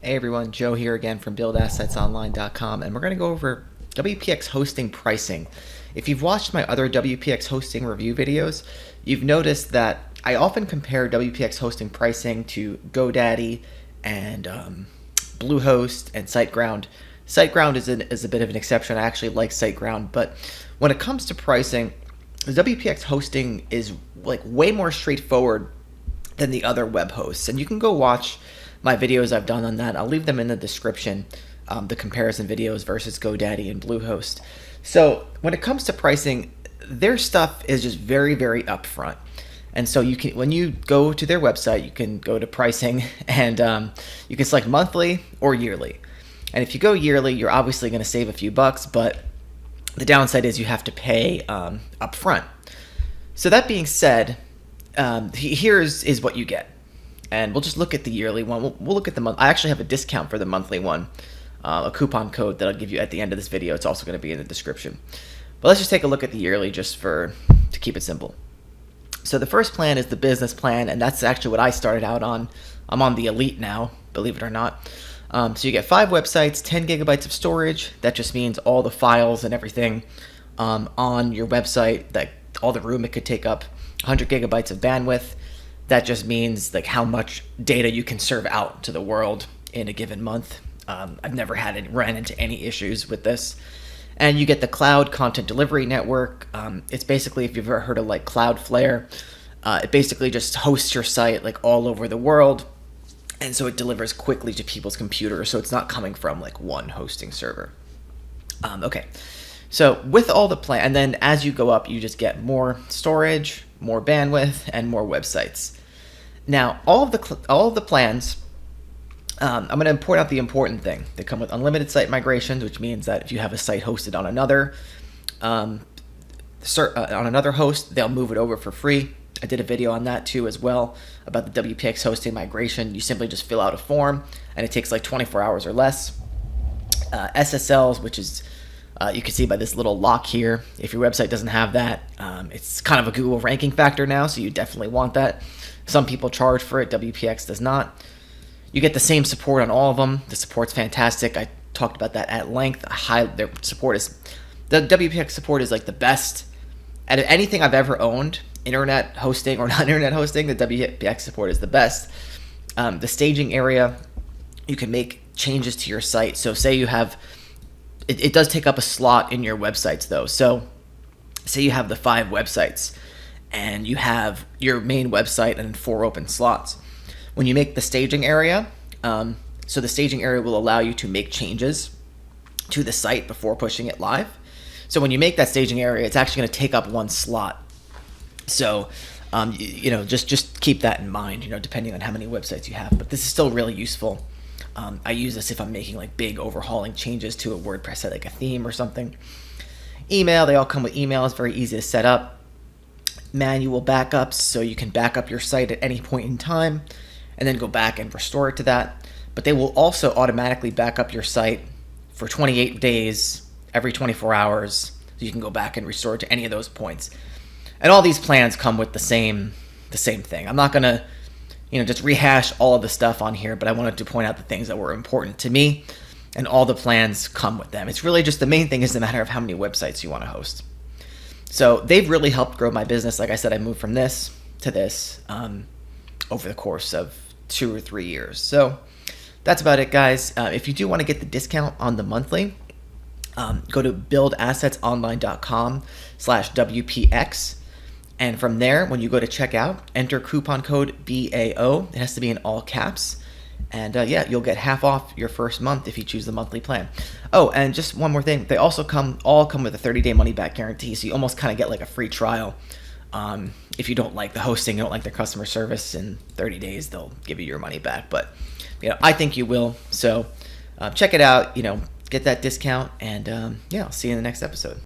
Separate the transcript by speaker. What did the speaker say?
Speaker 1: Hey everyone, Joe here again from buildassetsonline.com, and we're going to go over WPX hosting pricing. If you've watched my other WPX hosting review videos, you've noticed that I often compare WPX hosting pricing to GoDaddy and Bluehost and SiteGround. SiteGround is a bit of an exception. I actually like SiteGround, but when it comes to pricing, WPX hosting is like way more straightforward than the other web hosts, and you can go watch my videos I've done on that. I'll leave them in the description, the comparison videos versus GoDaddy and Bluehost. So when it comes to pricing, their stuff is just very, very upfront. And so you can, when you go to their website, you can go to pricing and you can select monthly or yearly. And if you go yearly, you're obviously going to save a few bucks, but the downside is you have to pay upfront. So that being said, here's what you get. And we'll just look at the yearly one. We'll look at the month. I actually have a discount for the monthly one, a coupon code that I'll give you at the end of this video. It's also going to be in the description. But let's just take a look at the yearly just to keep it simple. So the first plan is the business plan, and that's actually what I started out on. I'm on the elite now, believe it or not. So you get 5 websites, 10 gigabytes of storage. That just means all the files and everything on your website, that all the room it could take up, 100 gigabytes of bandwidth. That just means like how much data you can serve out to the world in a given month. I've never ran into any issues with this. And you get the cloud content delivery network. It's basically, if you've ever heard of like Cloudflare, it basically just hosts your site like all over the world. And so it delivers quickly to people's computers. So it's not coming from like one hosting server. Okay. So with all the plan, and then as you go up, you just get more storage, more bandwidth, and more websites. Now, all of the plans, I'm going to point out the important thing. They come with unlimited site migrations, which means that if you have a site hosted on another host, they'll move it over for free. I did a video on that too as well about the WPX hosting migration. You simply just fill out a form, and it takes like 24 hours or less. SSLs, which is you can see by this little lock here. If your website doesn't have that, it's kind of a Google ranking factor now, so you definitely want that. Some people charge for it. WPX does not. You get the same support on all of them. The support's fantastic. I talked about that at length. The WPX support is like the best out of anything I've ever owned. Internet hosting or non-internet hosting, the WPX support is the best. The staging area, you can make changes to your site. So say you have, it does take up a slot in your websites though. So say you have the 5 websites and you have your main website and 4 open slots. When you make the staging area, so the staging area will allow you to make changes to the site before pushing it live. So when you make that staging area, it's actually going to take up 1 slot. So, just keep that in mind, depending on how many websites you have. But this is still really useful. I use this if I'm making like big overhauling changes to a WordPress site, like a theme or something. Email, they all come with email. It's very easy to set up. Manual backups, so you can back up your site at any point in time and then go back and restore it to that. But they will also automatically back up your site for 28 days, every 24 hours, so you can go back and restore it to any of those points. And all these plans come with the same thing. I'm not gonna, just rehash all of the stuff on here, but I wanted to point out the things that were important to me, and all the plans come with them. It's really just the main thing is the matter of how many websites you want to host. So they've really helped grow my business. Like I said, I moved from this to this over the course of 2 or 3 years. So that's about it, guys. If you do want to get the discount on the monthly, go to buildassetsonline.com/WPX. And from there, when you go to checkout, enter coupon code BAO. It has to be in all caps. And you'll get half off your first month if you choose the monthly plan. Oh, and just one more thing. They also all come with a 30-day money-back guarantee, so you almost kind of get like a free trial. If you don't like the hosting, you don't like their customer service, in 30 days they'll give you your money back. But I think you will. So check it out. Get that discount, and I'll see you in the next episode.